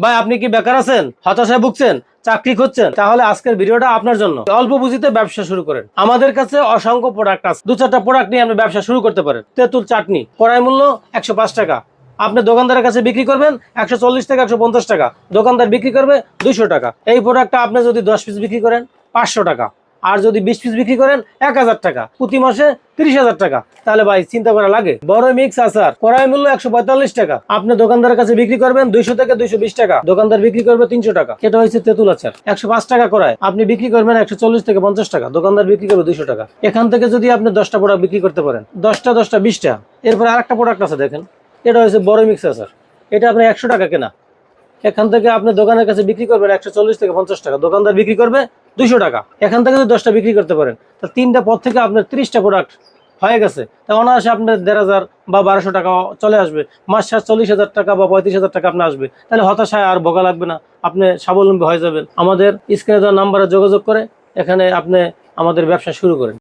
ভাই আপনি কি বেকার আছেন, হতাশায় ভুগছেন, চাকরি খুঁজছেন? তাহলে আজকের ভিডিওটা আপনার জন্য। অল্প পুঁজিতে ব্যবসা শুরু করেন। আমাদের কাছে অসংখ্য প্রোডাক্ট আছে, 2-4টা প্রোডাক্ট নিয়ে আপনি ব্যবসা শুরু করতে পারেন। তেঁতুল চাটনি কড়াই মূল্য 105 টাকা, আপনি দোকানদারের কাছে বিক্রি করবেন 140 থেকে 150 টাকা, দোকানদার বিক্রি করবে 200 টাকা। এই প্রোডাক্টটা আপনি যদি 10 পিস বিক্রি করেন 500 টাকা, আর যদি 20 পিস বিক্রি করেন 1000 টাকা, প্রতি মাসে 30,000 টাকা। তাহলে ভাই চিন্তা করা লাগে। বড় মিক্স আচার কড়াই মূল্য 145 টাকা, আপনি দোকানদারের কাছে বিক্রি করবেন 200 থেকে 220 টাকা, দোকানদার বিক্রি করবে 300 টাকা। এটা হচ্ছে তেঁতুল আচার 105 টাকা কড়াই, আপনি বিক্রি করবেন 140 থেকে 50 টাকা, দোকানদার বিক্রি করবে 200 টাকা। এখান থেকে যদি আপনি 10টা প্রোডাক্ট বিক্রি করতে পারেন, 10টা 20টা। এরপরে আরেকটা প্রোডাক্ট আছে দেখেন, এটা হচ্ছে বড় মিক্স আচার, এটা আপনার 100 টাকা কেনা। এখান থেকে আপনি দোকানের কাছে বিক্রি করবেন 140 থেকে 50 টাকা, দোকানদার বিক্রি করবে 200 টাকা। এখান থেকে যদি 10টা বিক্রি করতে পারেন, তা 3টা পদ থেকে আপনার 30টা প্রোডাক্ট হয়ে গেছে। তা অনায়াসে আপনার 1,500 বা 1200 টাকা চলে আসবে। মাস শেষ 40,000 টাকা বা 35,000 টাকা আপনার আসবে। তাহলে হতাশায় আর ভোগা লাগবে না, আপনি স্বাবলম্বী হয়ে যাবেন। আমাদের স্ক্রিনে দেওয়া নাম্বারে যোগাযোগ করে এখানে আপনি আমাদের ব্যবসা শুরু করেন।